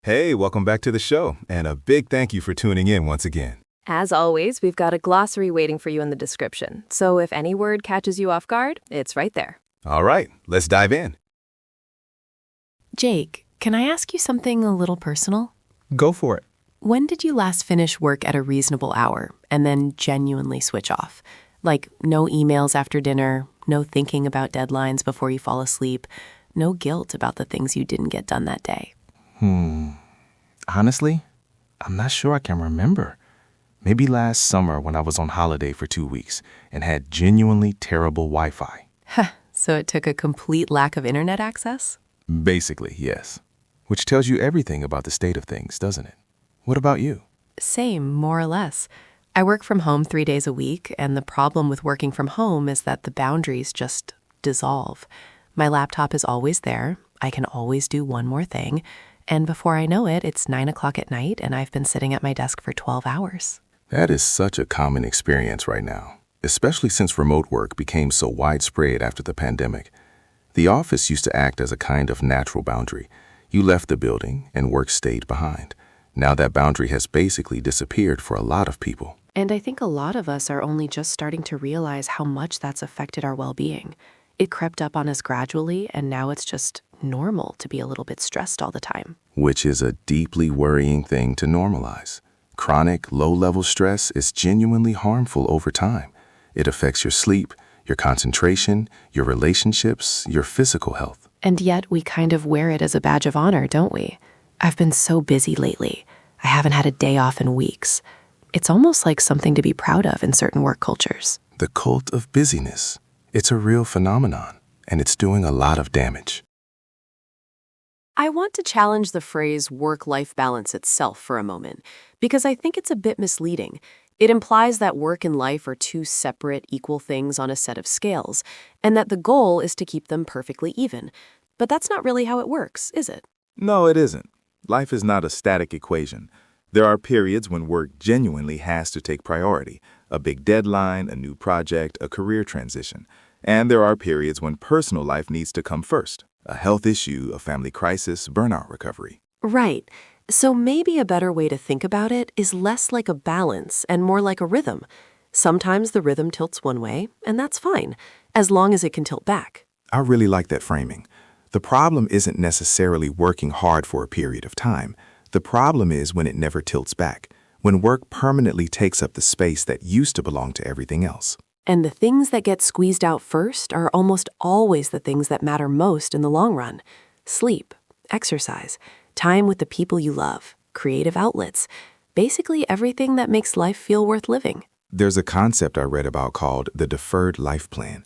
Hey, welcome back to the show, and a big thank you for tuning in once again. As always, we've got a glossary waiting for you in the description, so if any word catches you off guard, it's right there. All right, let's dive in. Jake, can I ask you something a little personal? Go for it. When did you last finish work at a reasonable hour and then genuinely switch off? Like no emails after dinner, no thinking about deadlines before you fall asleep, no guilt about the things you didn't get done that day. Honestly, I'm not sure I can remember. Maybe last summer when I was on holiday for 2 weeks and had genuinely terrible Wi-Fi. So it took a complete lack of internet access? Basically, yes. Which tells you everything about the state of things, doesn't it? What about you? Same, more or less. I work from home 3 days a week, and the problem with working from home is that the boundaries just dissolve. My laptop is always there. I can always do one more thing. And before I know it, it's 9 o'clock at night, and I've been sitting at my desk for 12 hours. That is such a common experience right now, especially since remote work became so widespread after the pandemic. The office used to act as a kind of natural boundary. You left the building, and work stayed behind. Now that boundary has basically disappeared for a lot of people. And I think a lot of us are only just starting to realize how much that's affected our well-being. It crept up on us gradually, and now it's just normal to be a little bit stressed all the time. Which is a deeply worrying thing to normalize. Chronic, low-level stress is genuinely harmful over time. It affects your sleep, your concentration, your relationships, your physical health. And yet we kind of wear it as a badge of honor, don't we? I've been so busy lately. I haven't had a day off in weeks. It's almost like something to be proud of in certain work cultures. The cult of busyness. It's a real phenomenon, and it's doing a lot of damage. I want to challenge the phrase work-life balance itself for a moment, because I think it's a bit misleading. It implies that work and life are two separate, equal things on a set of scales, and that the goal is to keep them perfectly even. But that's not really how it works, is it? No, it isn't. Life is not a static equation. There are periods when work genuinely has to take priority, a big deadline, a new project, a career transition. And there are periods when personal life needs to come first, a health issue, a family crisis, burnout recovery. Right. So maybe a better way to think about it is less like a balance and more like a rhythm. Sometimes the rhythm tilts one way, and that's fine, as long as it can tilt back. I really like that framing. The problem isn't necessarily working hard for a period of time. The problem is when it never tilts back, when work permanently takes up the space that used to belong to everything else. And the things that get squeezed out first are almost always the things that matter most in the long run. Sleep, exercise, time with the people you love, creative outlets, basically everything that makes life feel worth living. There's a concept I read about called the deferred life plan.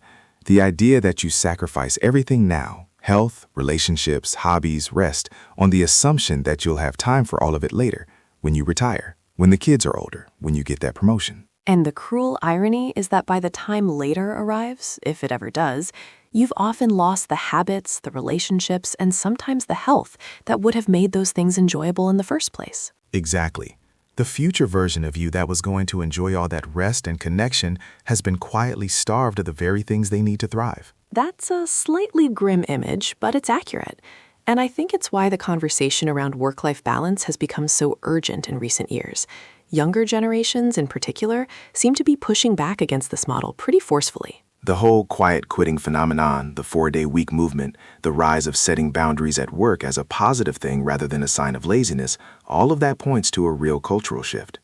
The idea that you sacrifice everything now, health, relationships, hobbies, rest, on the assumption that you'll have time for all of it later, when you retire, when the kids are older, when you get that promotion. And the cruel irony is that by the time later arrives, if it ever does, you've often lost the habits, the relationships, and sometimes the health that would have made those things enjoyable in the first place. Exactly. The future version of you that was going to enjoy all that rest and connection has been quietly starved of the very things they need to thrive. That's a slightly grim image, but it's accurate. And I think it's why the conversation around work-life balance has become so urgent in recent years. Younger generations, in particular, seem to be pushing back against this model pretty forcefully. The whole quiet quitting phenomenon, the 4-day-week movement, the rise of setting boundaries at work as a positive thing rather than a sign of laziness, all of that points to a real cultural shift.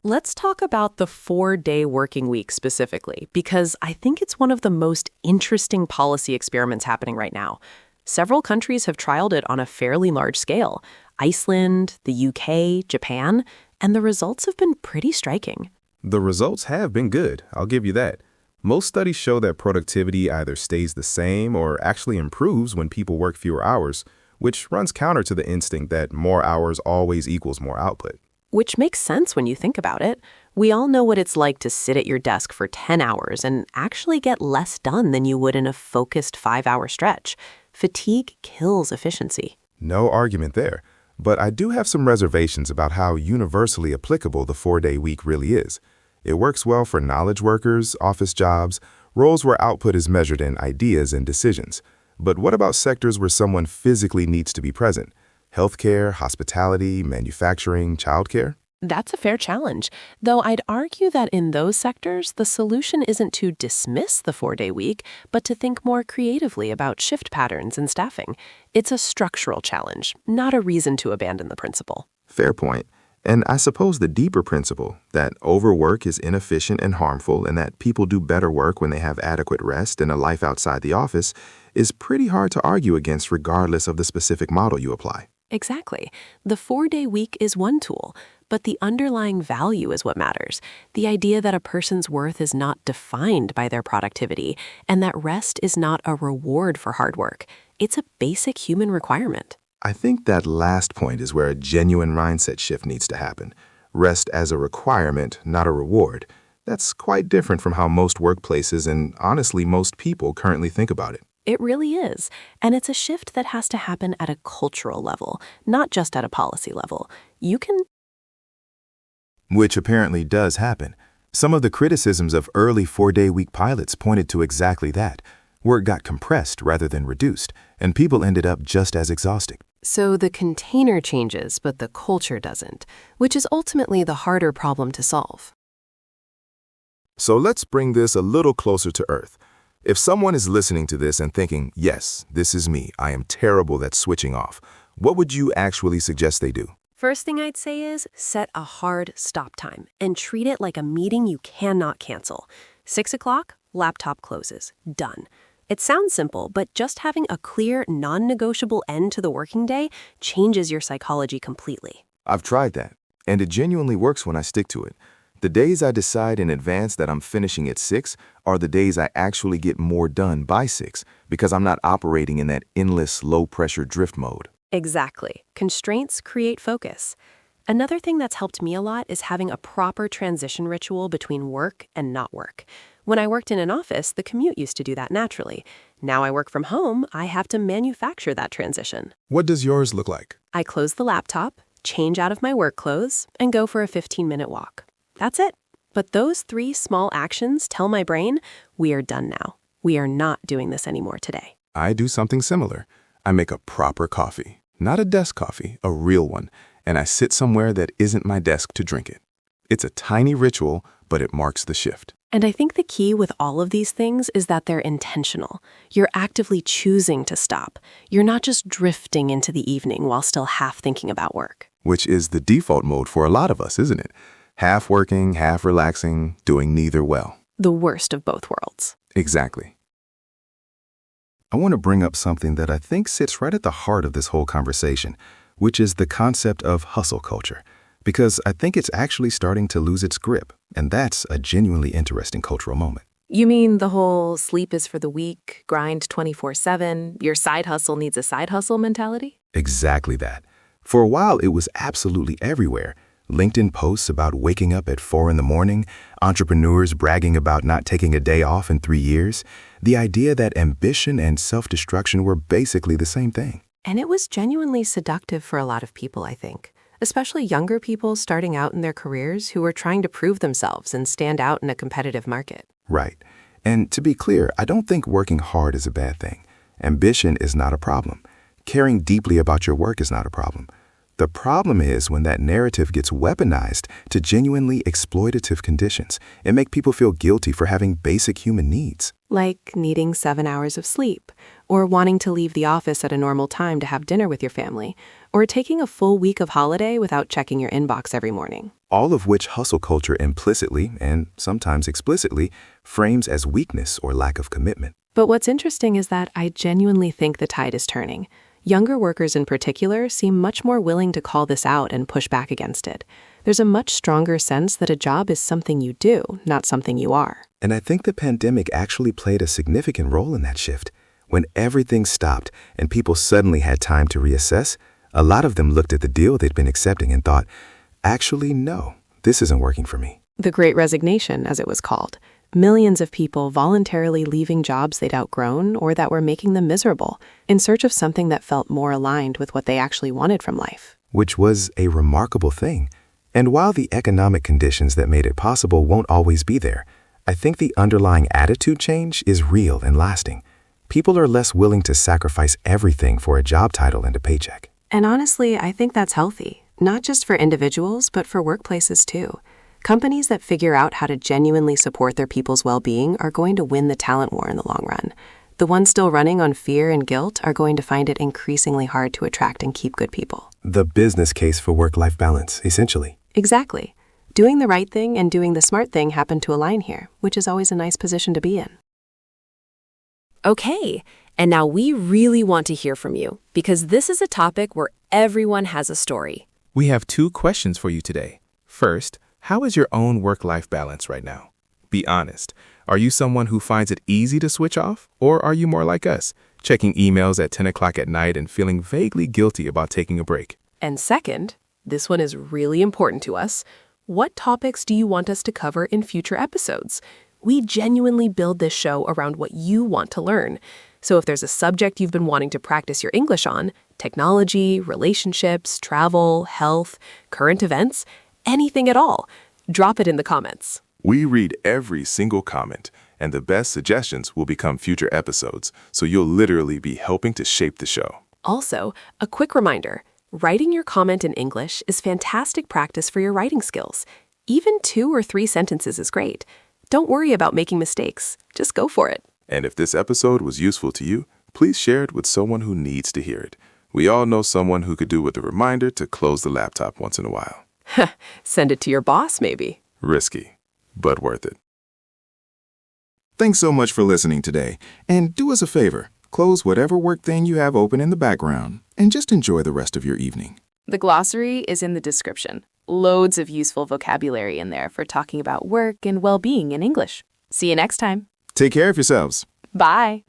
Let's talk about the 4-day working week specifically, because I think it's one of the most interesting policy experiments happening right now. Several countries have trialed it on a fairly large scale. Iceland, the UK, Japan, and the results have been pretty striking. The results have been good, I'll give you that. Most studies show that productivity either stays the same or actually improves when people work fewer hours, which runs counter to the instinct that more hours always equals more output. Which makes sense when you think about it. We all know what it's like to sit at your desk for 10 hours and actually get less done than you would in a focused 5-hour stretch. Fatigue kills efficiency. No argument there. But I do have some reservations about how universally applicable the 4-day week really is. It works well for knowledge workers, office jobs, roles where output is measured in ideas and decisions. But what about sectors where someone physically needs to be present? Healthcare, hospitality, manufacturing, childcare? That's a fair challenge, though I'd argue that in those sectors, the solution isn't to dismiss the 4-day week, but to think more creatively about shift patterns and staffing. It's a structural challenge, not a reason to abandon the principle. Fair point. And I suppose the deeper principle, that overwork is inefficient and harmful and that people do better work when they have adequate rest and a life outside the office, is pretty hard to argue against regardless of the specific model you apply. Exactly. The 4-day week is one tool, but the underlying value is what matters. The idea that a person's worth is not defined by their productivity and that rest is not a reward for hard work. It's a basic human requirement. I think that last point is where a genuine mindset shift needs to happen. Rest as a requirement, not a reward. That's quite different from how most workplaces and honestly most people currently think about it. It really is. And it's a shift that has to happen at a cultural level, not just at a policy level. Which apparently does happen. Some of the criticisms of early 4-day week pilots pointed to exactly that. Work got compressed rather than reduced, and people ended up just as exhausted. So the container changes, but the culture doesn't, which is ultimately the harder problem to solve. So let's bring this a little closer to earth. If someone is listening to this and thinking, yes, this is me, I am terrible at switching off, what would you actually suggest they do? First thing I'd say is set a hard stop time and treat it like a meeting you cannot cancel. 6 o'clock, laptop closes. Done. It sounds simple, but just having a clear, non-negotiable end to the working day changes your psychology completely. I've tried that, and it genuinely works when I stick to it. The days I decide in advance that I'm finishing at 6 are the days I actually get more done by 6 because I'm not operating in that endless, low-pressure drift mode. Exactly. Constraints create focus. Another thing that's helped me a lot is having a proper transition ritual between work and not work. When I worked in an office, the commute used to do that naturally. Now I work from home, I have to manufacture that transition. What does yours look like? I close the laptop, change out of my work clothes, and go for a 15-minute walk. That's it. But those 3 small actions tell my brain, we are done now. We are not doing this anymore today. I do something similar. I make a proper coffee. Not a desk coffee, a real one. And I sit somewhere that isn't my desk to drink it. It's a tiny ritual, but it marks the shift. And I think the key with all of these things is that they're intentional. You're actively choosing to stop. You're not just drifting into the evening while still half thinking about work. Which is the default mode for a lot of us, isn't it? Half working, half relaxing, doing neither well. The worst of both worlds. Exactly. I want to bring up something that I think sits right at the heart of this whole conversation, which is the concept of hustle culture, because I think it's actually starting to lose its grip, and that's a genuinely interesting cultural moment. You mean the whole sleep is for the weak, grind 24/7, your side hustle needs a side hustle mentality? Exactly that. For a while, it was absolutely everywhere. LinkedIn posts about waking up at 4 in the morning, entrepreneurs bragging about not taking a day off in 3 years, the idea that ambition and self-destruction were basically the same thing. And it was genuinely seductive for a lot of people, I think, especially younger people starting out in their careers who were trying to prove themselves and stand out in a competitive market. Right. And to be clear, I don't think working hard is a bad thing. Ambition is not a problem. Caring deeply about your work is not a problem. The problem is when that narrative gets weaponized to genuinely exploitative conditions and make people feel guilty for having basic human needs. Like needing 7 hours of sleep, or wanting to leave the office at a normal time to have dinner with your family, or taking a full week of holiday without checking your inbox every morning. All of which hustle culture implicitly, and sometimes explicitly, frames as weakness or lack of commitment. But what's interesting is that I genuinely think the tide is turning. Younger workers in particular seem much more willing to call this out and push back against it. There's a much stronger sense that a job is something you do, not something you are. And I think the pandemic actually played a significant role in that shift. When everything stopped and people suddenly had time to reassess, a lot of them looked at the deal they'd been accepting and thought, actually, no, this isn't working for me. The Great Resignation, as it was called. Millions of people voluntarily leaving jobs they'd outgrown or that were making them miserable in search of something that felt more aligned with what they actually wanted from life. Which was a remarkable thing. And while the economic conditions that made it possible won't always be there, I think the underlying attitude change is real and lasting. People are less willing to sacrifice everything for a job title and a paycheck. And honestly, I think that's healthy, not just for individuals, but for workplaces too. Companies that figure out how to genuinely support their people's well-being are going to win the talent war in the long run. The ones still running on fear and guilt are going to find it increasingly hard to attract and keep good people. The business case for work-life balance, essentially. Exactly. Doing the right thing and doing the smart thing happen to align here, which is always a nice position to be in. Okay, and now we really want to hear from you because this is a topic where everyone has a story. We have 2 questions for you today. First, how is your own work-life balance right now? Be honest. Are you someone who finds it easy to switch off? Or are you more like us, checking emails at 10 o'clock at night and feeling vaguely guilty about taking a break? And second, this one is really important to us. What topics do you want us to cover in future episodes? We genuinely build this show around what you want to learn. So if there's a subject you've been wanting to practice your English on, technology, relationships, travel, health, current events, anything at all, drop it in the comments. We read every single comment, and the best suggestions will become future episodes, so you'll literally be helping to shape the show. Also, a quick reminder, writing your comment in English is fantastic practice for your writing skills. Even 2 or 3 sentences is great. Don't worry about making mistakes. Just go for it. And if this episode was useful to you, please share it with someone who needs to hear it. We all know someone who could do with a reminder to close the laptop once in a while. Send it to your boss, maybe. Risky, but worth it. Thanks so much for listening today. And do us a favor, close whatever work thing you have open in the background and just enjoy the rest of your evening. The glossary is in the description. Loads of useful vocabulary in there for talking about work and well-being in English. See you next time. Take care of yourselves. Bye.